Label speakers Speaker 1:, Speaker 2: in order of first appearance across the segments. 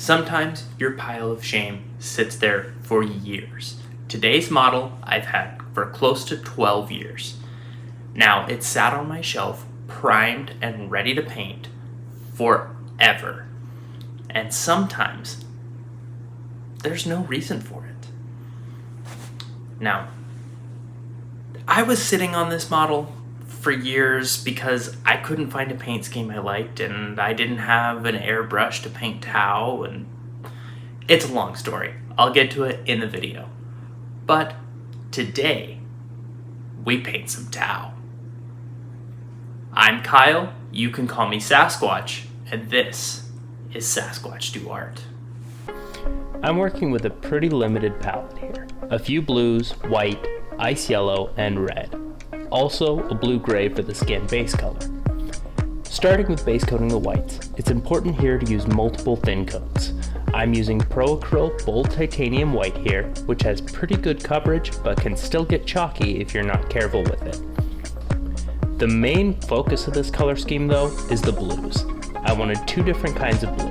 Speaker 1: Sometimes your pile of shame sits there for years. Today's model I've had for close to 12 years. Now it's sat on my shelf, primed and ready to paint forever. And sometimes there's no reason for it. Now, I was sitting on this model for years because I couldn't find a paint scheme I liked, and I didn't have an airbrush to paint Tau, and it's a long story. I'll get to it in the video. But today, we paint some Tau. I'm Kyle, you can call me Sasquatch, and this is Sasquatch Do Art.
Speaker 2: I'm working with a pretty limited palette here. A few blues, white, ice yellow, and red. Also a blue-gray for the skin base color. Starting with base coating the whites, it's important here to use multiple thin coats. I'm using Pro-Acryl Bold Titanium White here, which has pretty good coverage but can still get chalky if you're not careful with it. The main focus of this color scheme though is the blues. I wanted two different kinds of blue.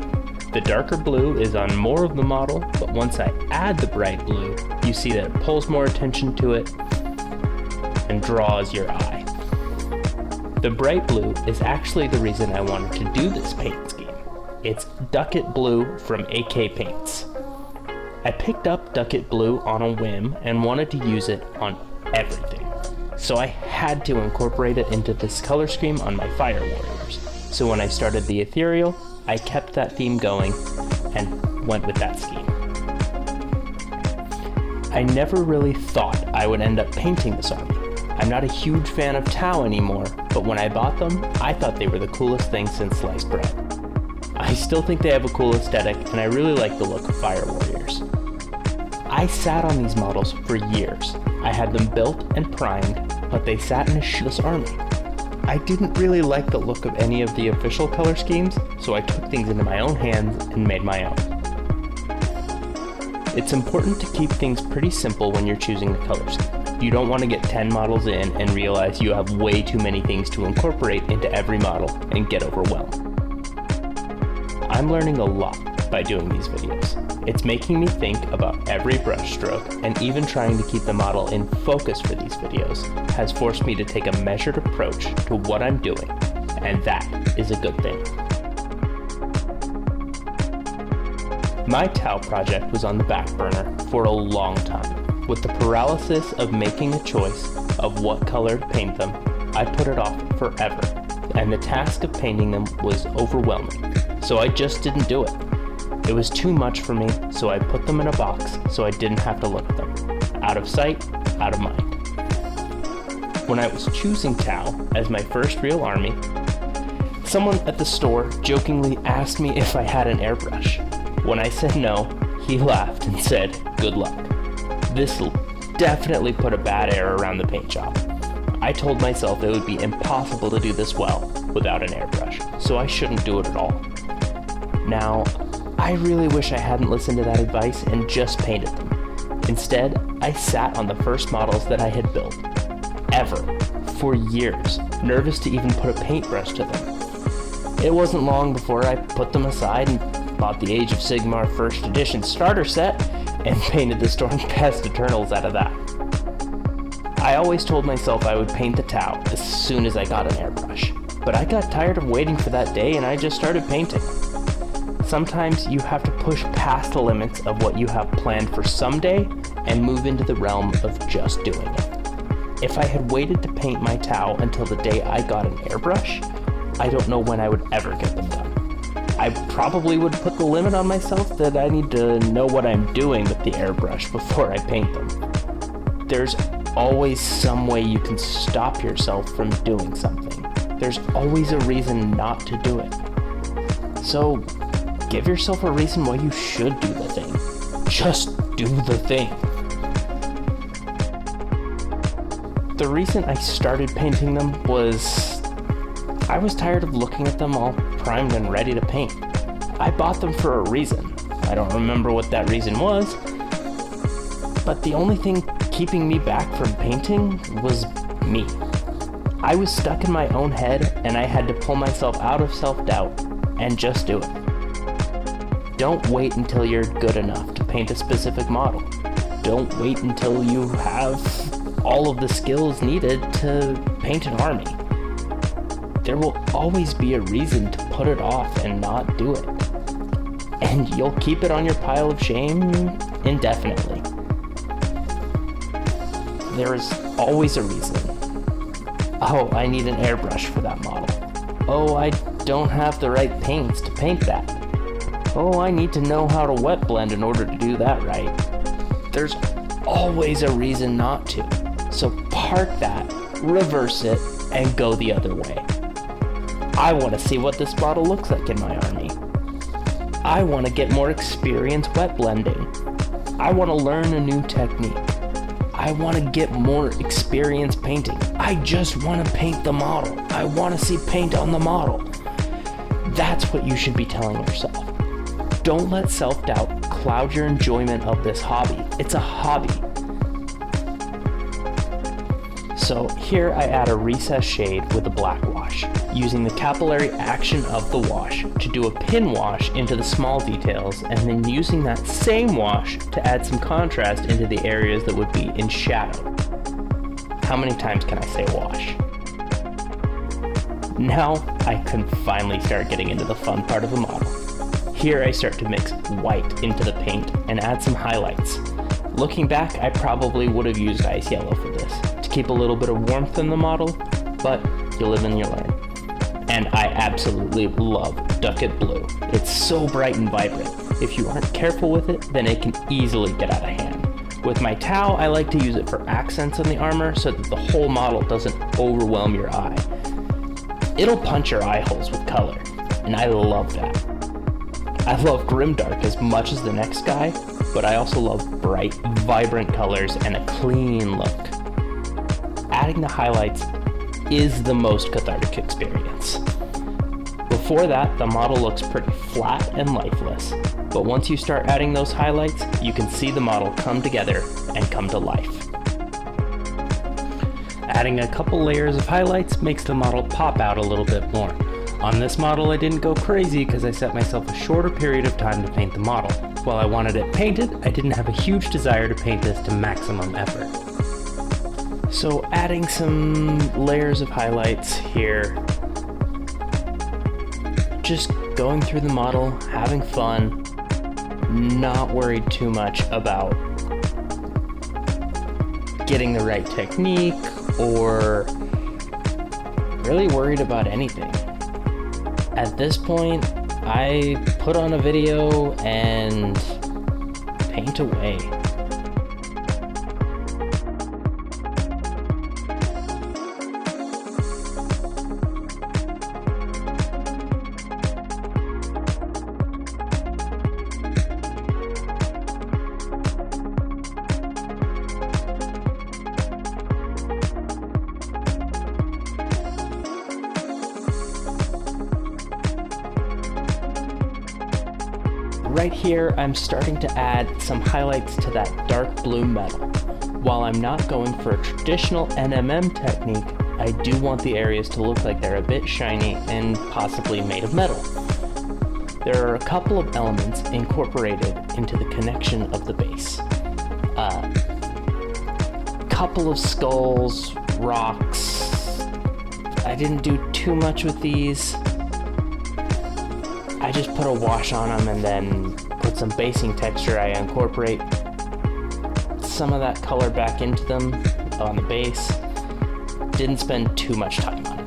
Speaker 2: The darker blue is on more of the model, but once I add the bright blue, you see that it pulls more attention to it and draws your eye. The bright blue is actually the reason I wanted to do this paint scheme. It's Ducket Blue from AK Paints. I picked up Ducket Blue on a whim and wanted to use it on everything. So I had to incorporate it into this color scheme on my Fire Warriors. So when I started the Ethereal, I kept that theme going and went with that scheme. I never really thought I would end up painting this army. I'm not a huge fan of Tau anymore, but when I bought them, I thought they were the coolest thing since sliced bread. I still think they have a cool aesthetic, and I really like the look of Fire Warriors. I sat on these models for years. I had them built and primed, but they sat in a shoeless army. I didn't really like the look of any of the official color schemes, so I took things into my own hands and made my own. It's important to keep things pretty simple when you're choosing the color scheme. You don't want to get 10 models in and realize you have way too many things to incorporate into every model and get overwhelmed. I'm learning a lot by doing these videos. It's making me think about every brush stroke, and even trying to keep the model in focus for these videos has forced me to take a measured approach to what I'm doing, and that is a good thing. My Tau project was on the back burner for a long time. With the paralysis of making a choice of what color to paint them, I put it off forever, and the task of painting them was overwhelming, so I just didn't do it. It was too much for me, so I put them in a box so I didn't have to look at them. Out of sight, out of mind. When I was choosing Tau as my first real army, someone at the store jokingly asked me if I had an airbrush. When I said no, he laughed and said, "Good luck." This definitely put a bad air around the paint job. I told myself it would be impossible to do this well without an airbrush, so I shouldn't do it at all. Now, I really wish I hadn't listened to that advice and just painted them. Instead, I sat on the first models that I had built, ever, for years, nervous to even put a paintbrush to them. It wasn't long before I put them aside and bought the Age of Sigmar First Edition starter set and painted the Stormpest Eternals out of that. I always told myself I would paint the Tau as soon as I got an airbrush, but I got tired of waiting for that day and I just started painting. Sometimes you have to push past the limits of what you have planned for someday and move into the realm of just doing it. If I had waited to paint my Tau until the day I got an airbrush, I don't know when I would ever get them done. I probably would put the limit on myself that I need to know what I'm doing with the airbrush before I paint them. There's always some way you can stop yourself from doing something. There's always a reason not to do it. So, give yourself a reason why you should do the thing. Just do the thing. The reason I started painting them was I was tired of looking at them all primed and ready to paint. I bought them for a reason. I don't remember what that reason was, but the only thing keeping me back from painting was me. I was stuck in my own head and I had to pull myself out of self-doubt and just do it. Don't wait until you're good enough to paint a specific model. Don't wait until you have all of the skills needed to paint an army. There will always be a reason to put it off and not do it. And you'll keep it on your pile of shame indefinitely. There is always a reason. Oh, I need an airbrush for that model. Oh, I don't have the right paints to paint that. Oh, I need to know how to wet blend in order to do that right. There's always a reason not to. So park that, reverse it, and go the other way. I want to see what this model looks like in my army. I want to get more experience wet blending. I want to learn a new technique. I want to get more experience painting. I just want to paint the model. I want to see paint on the model. That's what you should be telling yourself. Don't let self-doubt cloud your enjoyment of this hobby. It's a hobby. So here I add a recessed shade with a black wash, using the capillary action of the wash to do a pin wash into the small details, and then using that same wash to add some contrast into the areas that would be in shadow. How many times can I say wash? Now I can finally start getting into the fun part of the model. Here I start to mix white into the paint and add some highlights. Looking back, I probably would have used ice yellow for this, to keep a little bit of warmth in the model, but you live and you learn. And I absolutely love Ducat Blue. It's so bright and vibrant. If you aren't careful with it, then it can easily get out of hand. With my Tau, I like to use it for accents on the armor so that the whole model doesn't overwhelm your eye. It'll punch your eye holes with color, and I love that. I love Grimdark as much as the next guy, but I also love bright, vibrant colors and a clean look. Adding the highlights is the most cathartic experience. Before that, the model looks pretty flat and lifeless, but once you start adding those highlights, you can see the model come together and come to life. Adding a couple layers of highlights makes the model pop out a little bit more. On this model, I didn't go crazy because I set myself a shorter period of time to paint the model. While I wanted it painted, I didn't have a huge desire to paint this to maximum effort. So adding some layers of highlights here, just going through the model, having fun, not worried too much about getting the right technique or really worried about anything. At this point, I put on a video and paint away. Right here, I'm starting to add some highlights to that dark blue metal. While I'm not going for a traditional NMM technique, I do want the areas to look like they're a bit shiny and possibly made of metal. There are a couple of elements incorporated into the connection of the base. Couple of skulls, rocks. I didn't do too much with these. I just put a wash on them and then put some basing texture. I incorporate some of that color back into them on the base. Didn't spend too much time on it.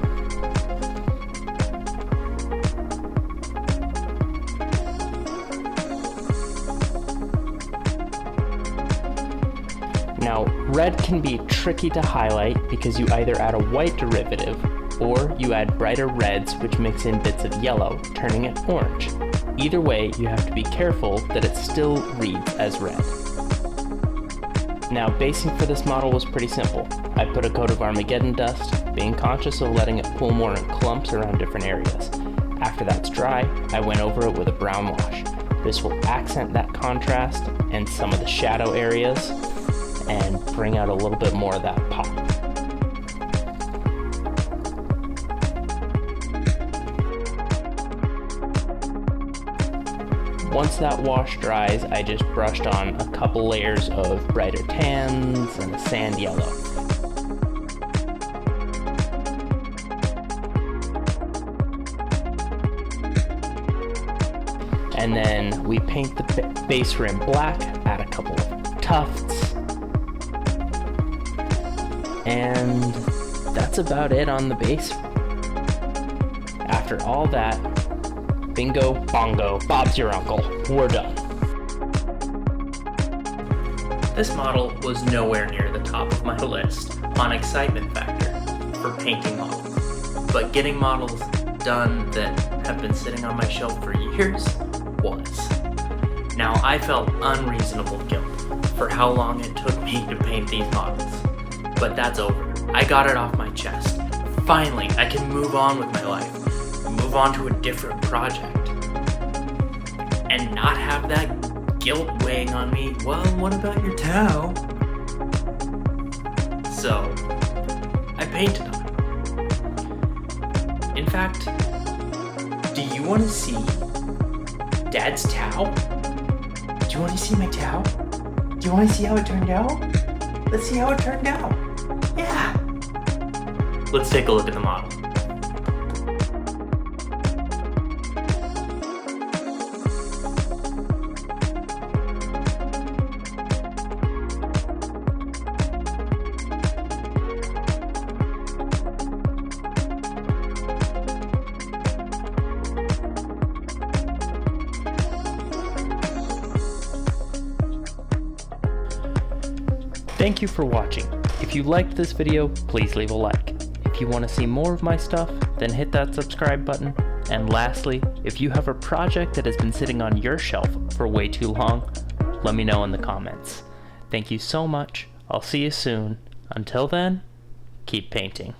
Speaker 2: Now, red can be tricky to highlight because you either add a white derivative or you add brighter reds which mix in bits of yellow, turning it orange. Either way, you have to be careful that it still reads as red. Now, basing for this model was pretty simple. I put a coat of Armageddon dust, being conscious of letting it pool more in clumps around different areas. After that's dry, I went over it with a brown wash. This will accent that contrast and some of the shadow areas and bring out a little bit more of that pop. Once that wash dries, I just brushed on a couple layers of brighter tans and a sand yellow. And then we paint the base rim black, add a couple of tufts, and that's about it on the base. After all that, bingo, bongo, Bob's your uncle, we're done.
Speaker 1: This model was nowhere near the top of my list on excitement factor for painting models, but getting models done that have been sitting on my shelf for years was. Now, I felt unreasonable guilt for how long it took me to paint these models, but that's over. I got it off my chest. Finally, I can move on with my life, move on to a different project, and not have that guilt weighing on me. Well, what about your Tao? So, I painted them. In fact, do you want to see Dad's Tao? Do you want to see my Tao? Do you want to see how it turned out? Let's see how it turned out. Yeah. Let's take a look at the model.
Speaker 2: Thank you for watching. If you liked this video, please leave a like. If you want to see more of my stuff, then hit that subscribe button. And lastly, if you have a project that has been sitting on your shelf for way too long, let me know in the comments. Thank you so much. I'll see you soon. Until then, keep painting.